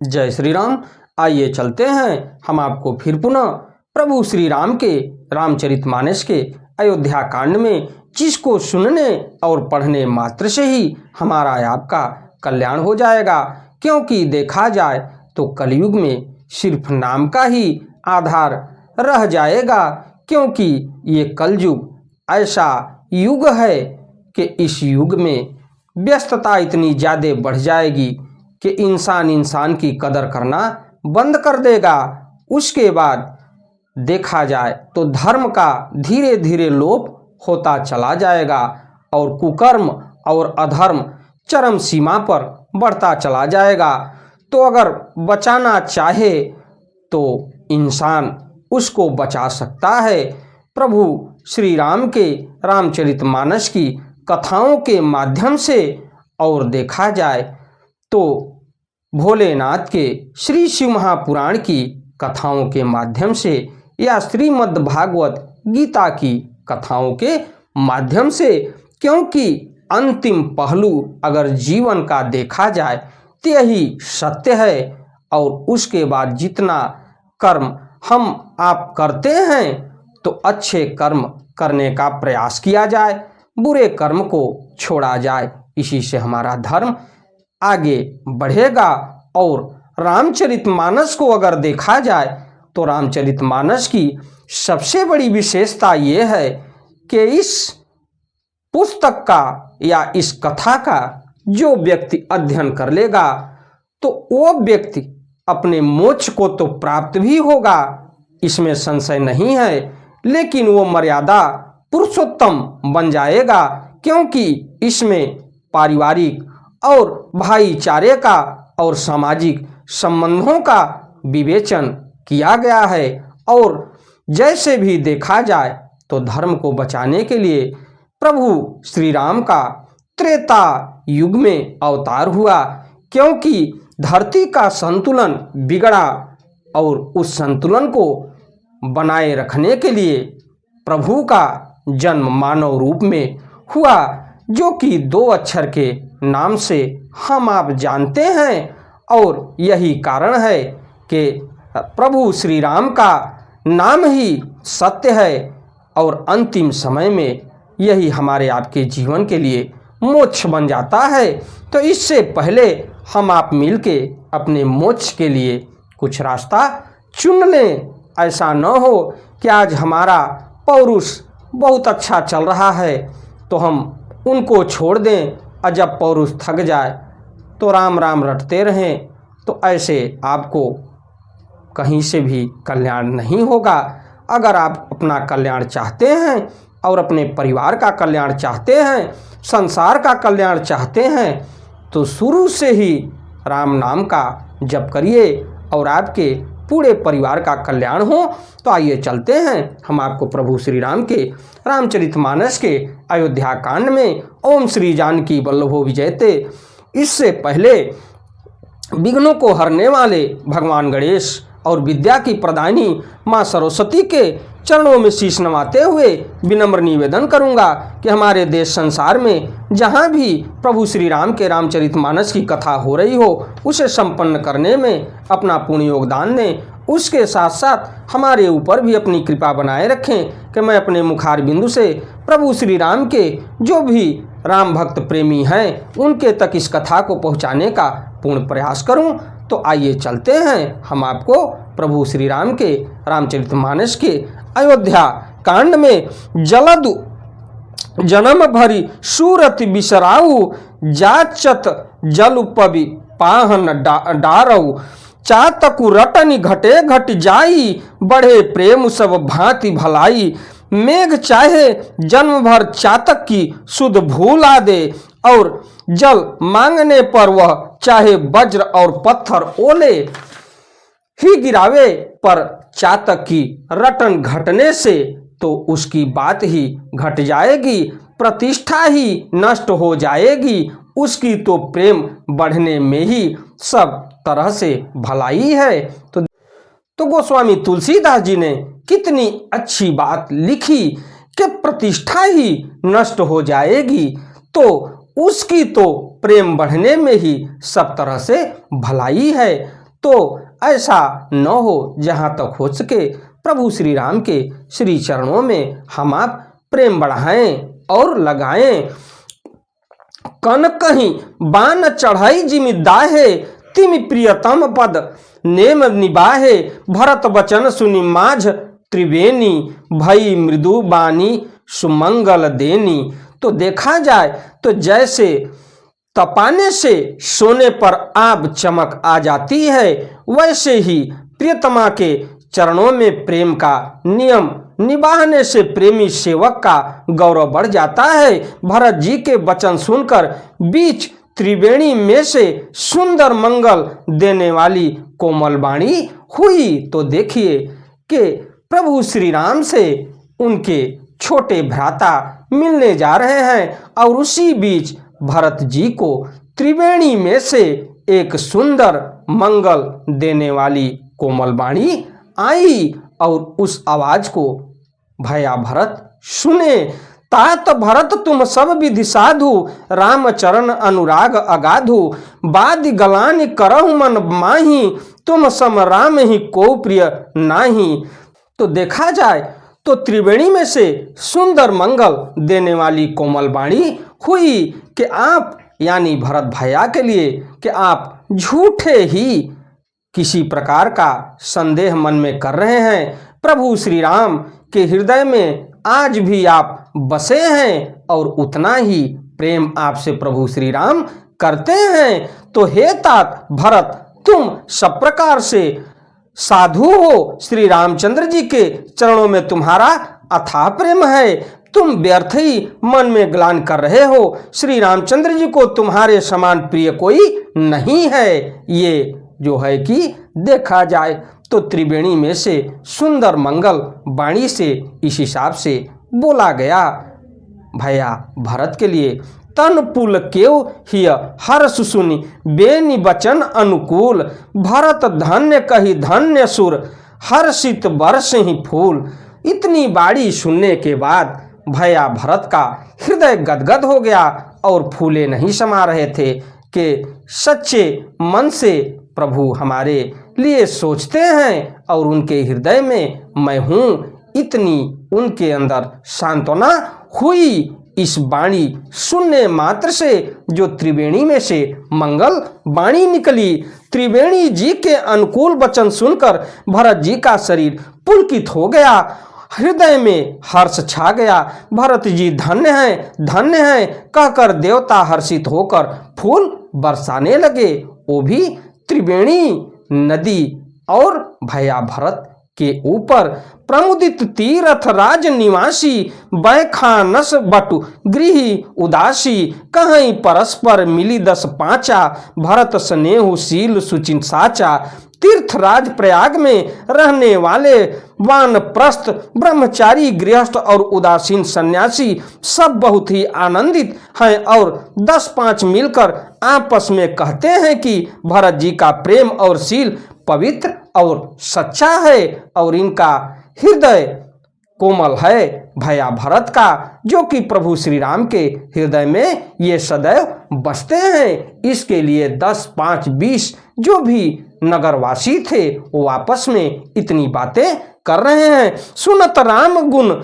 जय श्री राम। आइए चलते हैं हम आपको फिर पुनः प्रभु श्री राम के रामचरितमानस के अयोध्या कांड में, जिसको सुनने और पढ़ने मात्र से ही हमारा आपका कल्याण हो जाएगा। क्योंकि देखा जाए तो कलयुग में सिर्फ नाम का ही आधार रह जाएगा, क्योंकि ये कलयुग ऐसा युग है कि इस युग में व्यस्तता इतनी ज़्यादा बढ़ जाएगी कि इंसान की कदर करना बंद कर देगा। उसके बाद देखा जाए तो धर्म का धीरे धीरे लोप होता चला जाएगा और कुकर्म और अधर्म चरम सीमा पर बढ़ता चला जाएगा। तो अगर बचाना चाहे तो इंसान उसको बचा सकता है। प्रभु श्री राम के रामचरितमानस की कथाओं के माध्यम से, और देखा जाए तो भोलेनाथ के श्री शिव महापुराण की कथाओं के माध्यम से या श्रीमद् भागवत गीता की कथाओं के माध्यम से, क्योंकि अंतिम पहलू अगर जीवन का देखा जाए तो यही सत्य है। और उसके बाद जितना कर्म हम आप करते हैं तो अच्छे कर्म करने का प्रयास किया जाए, बुरे कर्म को छोड़ा जाए। इसी से हमारा धर्म आगे बढ़ेगा। और रामचरितमानस को अगर देखा जाए तो रामचरितमानस की सबसे बड़ी विशेषता ये है कि इस पुस्तक का या इस कथा का जो व्यक्ति अध्ययन कर लेगा तो वो व्यक्ति अपने मोक्ष को तो प्राप्त भी होगा, इसमें संशय नहीं है, लेकिन वो मर्यादा पुरुषोत्तम बन जाएगा। क्योंकि इसमें पारिवारिक और भाईचारे का और सामाजिक संबंधों का विवेचन किया गया है। और जैसे भी देखा जाए तो धर्म को बचाने के लिए प्रभु श्री राम का त्रेता युग में अवतार हुआ, क्योंकि धरती का संतुलन बिगड़ा और उस संतुलन को बनाए रखने के लिए प्रभु का जन्म मानव रूप में हुआ, जो कि 2 अक्षर के नाम से हम आप जानते हैं। और यही कारण है कि प्रभु श्री राम का नाम ही सत्य है और अंतिम समय में यही हमारे आपके जीवन के लिए मोक्ष बन जाता है। तो इससे पहले हम आप मिलके अपने मोक्ष के लिए कुछ रास्ता चुन लें। ऐसा न हो कि आज हमारा पौरुष बहुत अच्छा चल रहा है तो हम उनको छोड़ दें, और जब पौरुष थक जाए तो राम राम रटते रहें। तो ऐसे आपको कहीं से भी कल्याण नहीं होगा। अगर आप अपना कल्याण चाहते हैं और अपने परिवार का कल्याण चाहते हैं, संसार का कल्याण चाहते हैं, तो शुरू से ही राम नाम का जप करिए और आपके पूरे परिवार का कल्याण हो। तो आइए चलते हैं हम आपको प्रभु श्री राम के रामचरितमानस के अयोध्या कांड में ओम श्री जानकी वल्लभो विजयते। इससे पहले विघ्नों को हरने वाले भगवान गणेश और विद्या की प्रदानी माँ सरस्वती के चरणों में शीश नवाते हुए विनम्र निवेदन करूंगा कि हमारे देश संसार में जहां भी प्रभु श्री राम के रामचरितमानस की कथा हो रही हो उसे संपन्न करने में अपना पूर्ण योगदान दें। उसके साथ साथ हमारे ऊपर भी अपनी कृपा बनाए रखें कि मैं अपने मुखार बिंदु से प्रभु श्री राम के जो भी राम भक्त प्रेमी हैं उनके तक इस कथा को पहुँचाने का पूर्ण प्रयास करूँ। तो आइए चलते हैं हम आपको प्रभु श्री राम के रामचरितमानस के अयोध्या कांड में। जलद जन्म भरी सूरत बिसराऊ, जाचत जल पवि पाहन डारऊ, चातकु रटनी घटे घट जाई, बढ़े प्रेम सब भांति भलाई, मेघ चाहे जन्म भर चातक की सुध भूला दे, और जल मांगने पर वह चाहे वज्र और पत्थर ओले ही गिरावे, पर चातक की रटन घटने से तो उसकी बात ही घट जाएगी, प्रतिष्ठा ही नष्ट हो जाएगी, उसकी तो प्रेम बढ़ने में ही सब तरह से भलाई है। तो गोस्वामी तुलसीदास जी ने कितनी अच्छी बात लिखी कि प्रतिष्ठा ही नष्ट हो जाएगी तो उसकी तो प्रेम बढ़ने में ही सब तरह से भलाई है। तो ऐसा न हो, जहाँ तक हो सके प्रभु श्री राम के श्री चरणों में हम आप प्रेम बढ़ाएं और लगाएं। कन कहीं बान चढ़ाई जिमि दाहे, तिमि प्रियतम पद नेम निबाहे। भरत बचन सुनि माझ त्रिवेणी, भई मृदु बानी सुमंगल देनी। तो देखा जाए तो जैसे तपाने से सोने पर आब चमक आ जाती है, वैसे ही प्रियतमा के चरणों में प्रेम का नियम निभाने से प्रेमी सेवक का गौरव बढ़ जाता है। भरत जी के वचन सुनकर बीच त्रिवेणी में से सुंदर मंगल देने वाली कोमल वाणी हुई। तो देखिए कि प्रभु श्री राम से उनके छोटे भ्राता मिलने जा रहे हैं और उसी बीच भरत जी को त्रिवेणी में से एक सुंदर मंगल देने वाली कोमल वाणी आई और उस आवाज को भैया भरत सुने। तात भरत तुम सब विधि साधु, राम चरण अनुराग अगाधु। बादि गलानि करहु मन माही, तुम सम राम ही को प्रिय नाही। तो देखा जाए तो त्रिवेणी में से सुंदर मंगल देने वाली कोमल वाणी हुई कि आप यानी भरत भैया के लिए कि आप झूठे ही किसी प्रकार का संदेह मन में कर रहे हैं। प्रभु श्री राम के हृदय में आज भी आप बसे हैं और उतना ही प्रेम आपसे प्रभु श्री राम करते हैं। तो हे तात भरत, तुम सब प्रकार से साधु हो, श्री रामचंद्र जी के चरणों में तुम्हारा अथाह प्रेम है। तुम व्यर्थ ही मन में ग्लानि कर रहे हो, श्री रामचंद्र जी को तुम्हारे समान प्रिय कोई नहीं है। ये जो है कि देखा जाए तो त्रिवेणी में से सुंदर मंगल वाणी से इस हिसाब से बोला गया भैया भरत के लिए। तन पुल केव हिय हर्ष सुनि, बेनि बचन अनुकूल। भरत धन्य कही धन्य सुर, हर्षित बरस ही फूल। इतनी बाड़ी सुनने के बाद भैया भरत का हृदय गदगद हो गया और फूले नहीं समा रहे थे कि सच्चे मन से प्रभु हमारे लिए सोचते हैं और उनके हृदय में मैं हूँ। इतनी उनके अंदर सांत्वना हुई इस वाणी सुनने मात्र से, जो त्रिवेणी में से मंगल वाणी निकली। त्रिवेणी जी के अनुकूल वचन सुनकर भरत जी का शरीर पुलकित हो गया, हृदय में हर्ष छा गया। भरत जी धन्य हैं कहकर देवता हर्षित होकर फूल बरसाने लगे, वो भी त्रिवेणी नदी और भैया भरत के ऊपर। प्रमुदित तीरथ राज निवासी, बैखानस बटु गृह उदासी। कहीं परस्पर मिली 10 पाँचा, भरत स्नेहु शील सुचिन साचा। तीर्थराज प्रयाग में रहने वाले वानप्रस्थ ब्रह्मचारी गृहस्थ और उदासीन सन्यासी सब बहुत ही आनंदित हैं और 10-5 मिलकर आपस में कहते हैं कि भरत जी का प्रेम और शील पवित्र और सच्चा है और इनका हृदय कोमल है भैया भरत का, जो कि प्रभु श्री राम के हृदय में ये सदैव बसते हैं। इसके लिए 10, 5, 20 जो भी नगरवासी थे वो आपस में इतनी बातें कर रहे हैं। सुनत राम गुण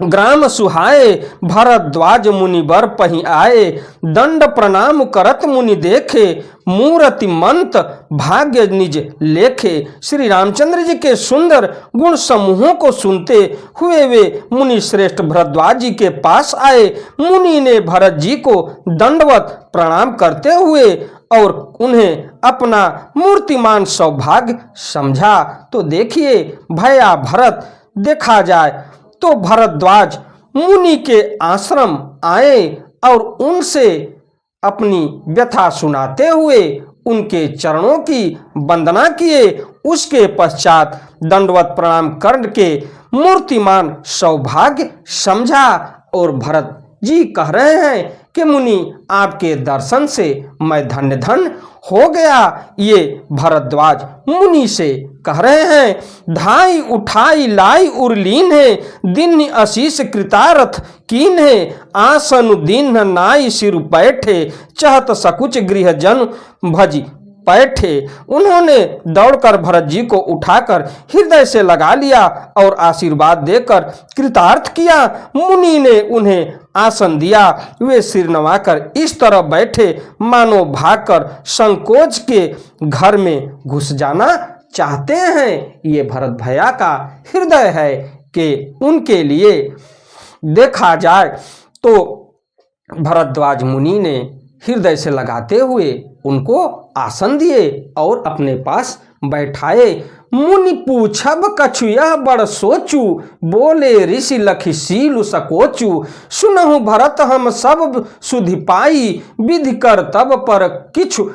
ग्राम सुहाए, भरद्वाज मुनि बर पही आए। दंड प्रणाम करत मुनि देखे, मूर्ति मंत भाग्य निज लेखे। श्री रामचंद्र जी के सुंदर गुण समूहों को सुनते हुए वे मुनि श्रेष्ठ भरद्वाज जी के पास आए। मुनि ने भरत जी को दंडवत प्रणाम करते हुए और उन्हें अपना मूर्तिमान सौभाग्य समझा। तो देखिए भैया भरत देखा जाए तो भरद्वाज मुनि के आश्रम आए और उनसे अपनी व्यथा सुनाते हुए उनके चरणों की वंदना किए। उसके पश्चात दंडवत प्रणाम करके मूर्तिमान सौभाग्य समझा और भरत जी कह रहे हैं कि मुनि आपके दर्शन से मैं धन्य धन्य हो गया। ये भरद्वाज मुनि से कह रहे हैं। धाई उठाई लाई उर्लीन है, दिन आशीष कृतारथ कीन है। आसन दीन नाई सिर बैठे, चहत सकुच गृह जन भजी बैठे। उन्होंने दौड़कर भरत जी को उठाकर हृदय से लगा लिया और आशीर्वाद देकर कृतार्थ किया। मुनि ने उन्हें आसन दिया। वे सिर नवाकर इस तरह बैठे मानो भागकर संकोच के घर में घुस जाना चाहते हैं। ये भरत भैया का हृदय है कि उनके लिए देखा जाए तो भरद्वाज मुनि ने हृदय से लगाते हुए उनको आसन दिए और अपने पास बैठाए। मुनि पूछब कछु यह बड़ सोचू, बोले ऋषि लखि सीलु सकोचू। सुनहु भरत हम सब सुधि पाई, विधि कर तब पर किछु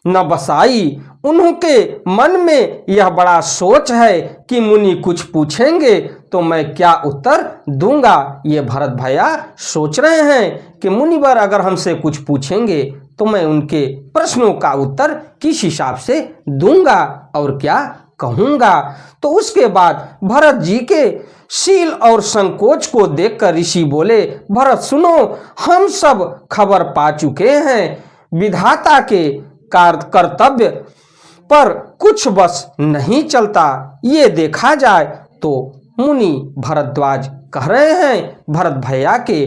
न बसाई। उनके मन में यह बड़ा सोच है कि मुनि कुछ पूछेंगे तो मैं क्या उत्तर दूंगा। ये भरत भैया सोच रहे हैं कि मुनिवर अगर हमसे कुछ पूछेंगे तो मैं उनके प्रश्नों का उत्तर किस हिसाब से दूंगा और क्या कहूंगा। तो उसके बाद भरत जी के शील और संकोच को देखकर ऋषि बोले, भरत सुनो, हम सब खबर पा चुके हैं। विधाता के कर्तव्य पर कुछ बस नहीं चलता। ये देखा जाए तो मुनि भरद्वाज कह रहे हैं, भरत भैया के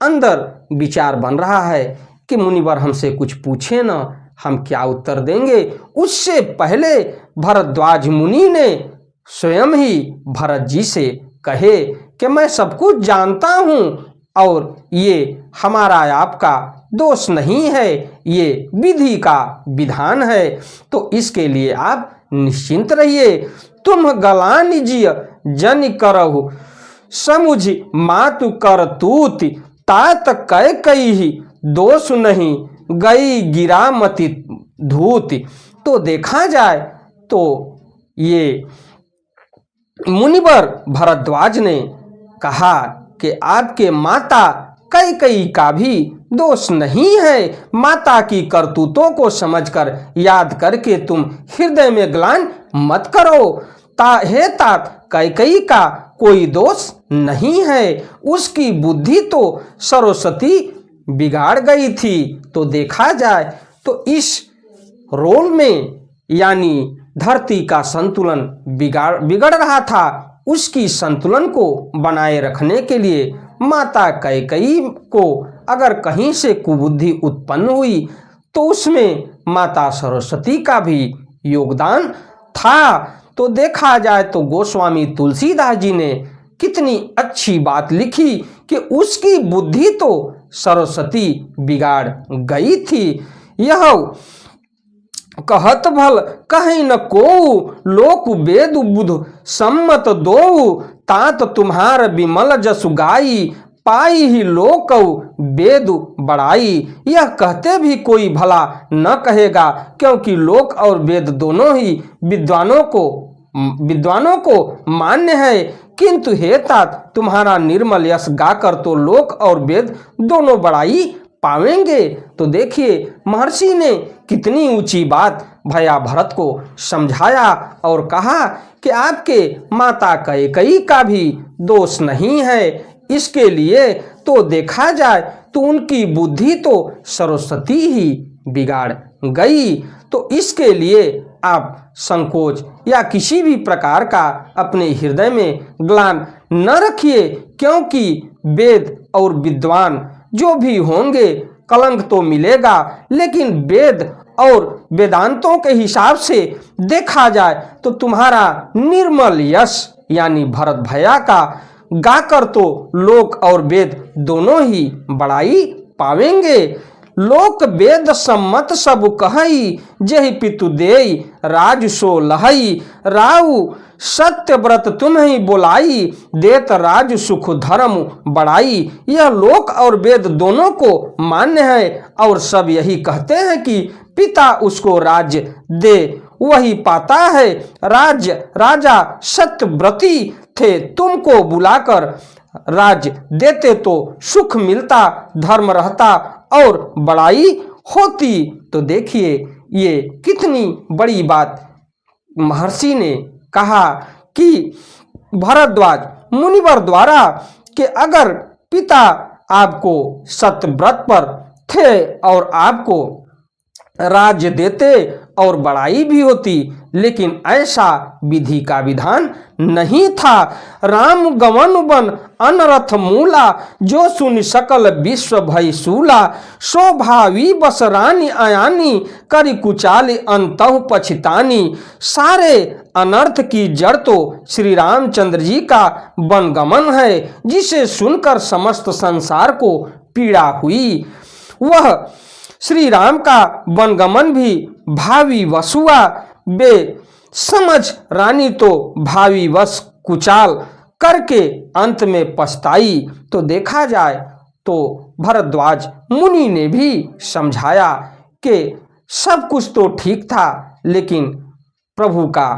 अंदर विचार बन रहा है कि मुनिवर हमसे कुछ पूछे ना, हम क्या उत्तर देंगे। उससे पहले भरद्वाज मुनि ने स्वयं ही भरत जी से कहे कि मैं सब कुछ जानता हूँ और ये हमारा आपका दोष नहीं है, ये विधि का विधान है, तो इसके लिए आप निश्चिंत रहिए। तुम गलानि जिय जन करहु, समुझ मातु करतूत। तात कै कही दोष नहीं, गई गिरा मति धूत। तो देखा जाए तो ये मुनिवर भरद्वाज ने कहा कि आपके माता कैकेयी का भी दोष नहीं है। माता की करतूतों को समझकर याद करके तुम हृदय में ग्लानि मत करो। हे तात, कैकेयी का कोई दोष नहीं है, उसकी बुद्धि तो सरस्वती बिगाड़ गई थी। तो देखा जाए तो इस रोल में यानी धरती का संतुलन बिगड़ रहा था, उसकी संतुलन को बनाए रखने के लिए माता कैकेयी को अगर कहीं से कुबुद्धि उत्पन्न हुई तो उसमें माता सरस्वती का भी योगदान था। तो देखा जाए तो गोस्वामी तुलसीदास जी ने कितनी अच्छी बात लिखी कि उसकी बुद्धि तो सरस्वती बिगाड़ गई थी। यह कहत भल कहीं न को, लोक वेद बुध सम्मत दो। तात तुम्हार विमल जसु गाई, पाई ही लोक वेद बड़ाई। यह कहते भी कोई भला न कहेगा, क्योंकि लोक और वेद दोनों ही विद्वानों को मान्य है। किंतु हे तात, तुम्हारा निर्मल यश गाकर तो लोक और वेद दोनों बड़ाई पावेंगे। तो देखिए महर्षि ने कितनी ऊंची बात भैया भरत को समझाया और कहा कि आपके माता कैकेयी का भी दोष नहीं है। इसके लिए तो देखा जाए तो उनकी बुद्धि तो सरस्वती ही बिगाड़ गई। तो इसके लिए आप संकोच या किसी भी प्रकार का अपने हृदय में ग्लानि न रखिए, क्योंकि वेद और विद्वान जो भी होंगे कलंक तो मिलेगा, लेकिन वेद और वेदांतों के हिसाब से देखा जाए तो तुम्हारा निर्मल यश यानी भरत भैया का गाकर तो लोक और वेद दोनों ही बड़ाई पावेंगे। लोक वेद सम्मत सब कहई, जहि पितु देई राज सो लहई। राउ सत्य व्रत तुम्हें बोलाई, देत राज सुख धर्म बढ़ाई। यह लोक और वेद दोनों को मान्य है और सब यही कहते हैं कि पिता उसको राज्य दे वही पाता है। राजा सत्यव्रती थे, तुमको बुलाकर राज देते तो सुख मिलता, धर्म रहता और बड़ाई होती। तो देखिए ये कितनी बड़ी बात महर्षि ने कहा कि भरद्वाज मुनिवर द्वारा कि अगर पिता आपको सत्यव्रत पर थे और आपको राज्य देते और बड़ाई भी होती, लेकिन ऐसा विधि का विधान नहीं था। राम गवन बन अनरथ मूला, जो सुनि सकल विश्व भय सूला। शोभावी बस रानी आयानी, करि कुचाल अंतहु पछितानी। सारे अनर्थ की जड़ तो श्री रामचंद्र जी का वनगमन है, जिसे सुनकर समस्त संसार को पीड़ा हुई। वह श्री राम का वनगमन भी भावी वश हुआ। बे समझ रानी तो भावी वश कुचाल करके अंत में पछताई। तो देखा जाए तो भरद्वाज मुनि ने भी समझाया कि सब कुछ तो ठीक था, लेकिन प्रभु का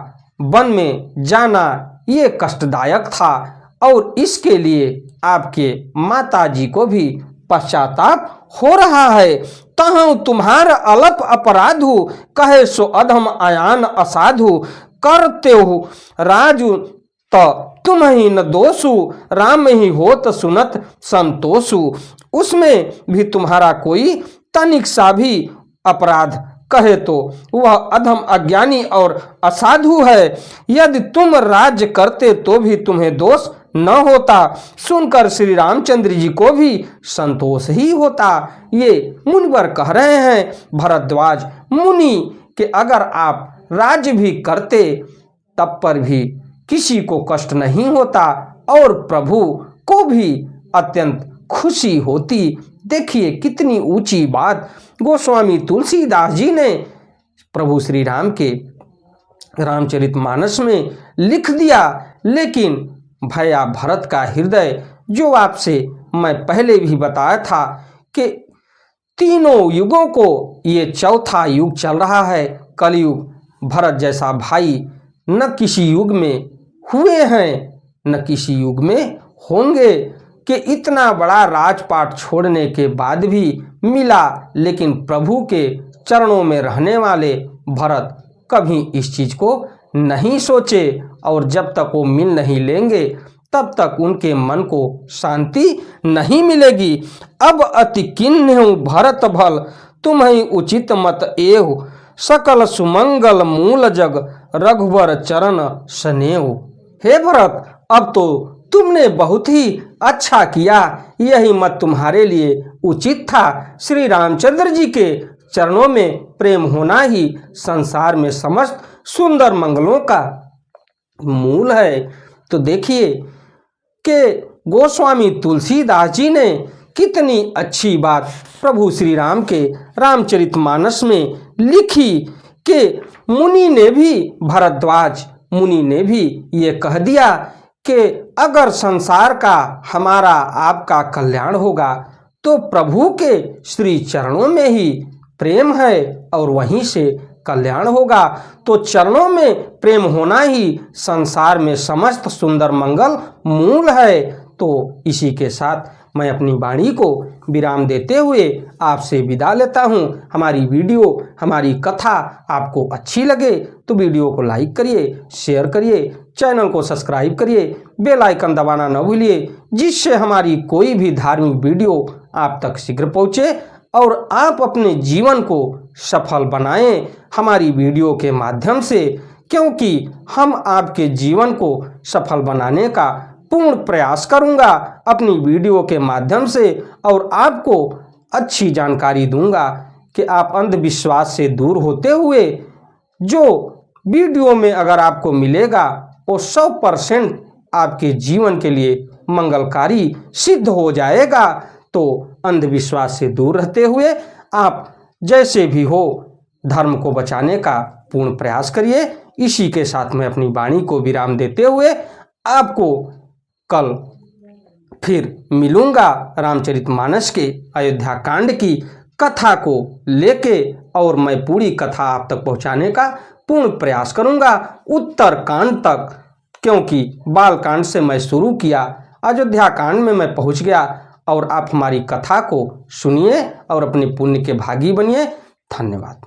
वन में जाना ये कष्टदायक था, और इसके लिए आपके माता जी को भी पश्चाताप हो रहा है। तहु तुम्हार अलप अपराधु, कहे सो अधम आयान असाधु। करते हो राजू तो तुम ही न दोषु, राम ही होत सुनत संतोषु। उसमें भी तुम्हारा कोई तनिक सा भी अपराध कहे तो वह अधम अज्ञानी और असाधु है। यदि तुम राज्य करते तो भी तुम्हें दोष न होता, सुनकर श्री रामचंद्र जी को भी संतोष ही होता। ये मुनिवर कह रहे हैं भरद्वाज मुनि कि अगर आप राज्य भी करते तब पर भी किसी को कष्ट नहीं होता और प्रभु को भी अत्यंत खुशी होती। देखिए कितनी ऊंची बात गोस्वामी तुलसीदास जी ने प्रभु श्री राम के रामचरितमानस में लिख दिया। लेकिन भैया भरत का हृदय, जो आपसे मैं पहले भी बताया था कि तीनों युगों को ये चौथा युग चल रहा है, कलयुग। भरत जैसा भाई न किसी युग में हुए हैं न किसी युग में होंगे कि इतना बड़ा राजपाट छोड़ने के बाद भी मिला। लेकिन प्रभु के चरणों में रहने वाले भरत कभी इस चीज को नहीं सोचे, और जब तक वो मिल नहीं लेंगे तब तक उनके मन को शांति नहीं मिलेगी। अब अति किन्हु भरत भल, तुम्हि उचित मत एहु। सकल सुमंगल मूल जग, रघुवर चरण स्नेहु। हे भरत, अब तो तुमने बहुत ही अच्छा किया, यही मत तुम्हारे लिए उचित था। श्री रामचंद्र जी के चरणों में प्रेम होना ही संसार में समस्त सुंदर मंगलों का मूल है। तो देखिए कि गोस्वामी तुलसीदास जी ने कितनी अच्छी बात प्रभु श्री राम के रामचरितमानस में लिखी कि मुनि ने भी, भरद्वाज मुनि ने भी ये कह दिया कि अगर संसार का हमारा आपका कल्याण होगा तो प्रभु के श्री चरणों में ही प्रेम है और वहीं से कल्याण होगा। तो चरणों में प्रेम होना ही संसार में समस्त सुंदर मंगल मूल है। तो इसी के साथ मैं अपनी वाणी को विराम देते हुए आपसे विदा लेता हूँ। हमारी वीडियो, हमारी कथा आपको अच्छी लगे तो वीडियो को लाइक करिए, शेयर करिए, चैनल को सब्सक्राइब करिए, बेल आइकन दबाना न भूलिए, जिससे हमारी कोई भी धार्मिक वीडियो आप तक शीघ्र पहुँचे और आप अपने जीवन को सफल बनाएं हमारी वीडियो के माध्यम से, क्योंकि हम आपके जीवन को सफल बनाने का पूर्ण प्रयास करूंगा अपनी वीडियो के माध्यम से, और आपको अच्छी जानकारी दूंगा कि आप अंधविश्वास से दूर होते हुए जो वीडियो में अगर आपको मिलेगा वो 100% आपके जीवन के लिए मंगलकारी सिद्ध हो जाएगा। तो अंधविश्वास से दूर रहते हुए आप जैसे भी हो धर्म को बचाने का पूर्ण प्रयास करिए। इसी के साथ मैं अपनी वाणी को विराम देते हुए आपको कल फिर मिलूंगा रामचरितमानस के अयोध्या कांड की कथा को लेके, और मैं पूरी कथा आप तक पहुंचाने का पूर्ण प्रयास करूंगा उत्तर कांड तक, क्योंकि बाल कांड से मैं शुरू किया, अयोध्या कांड में मैं पहुंच गया। और आप हमारी कथा को सुनिए और अपने पुण्य के भागी बनिए। धन्यवाद।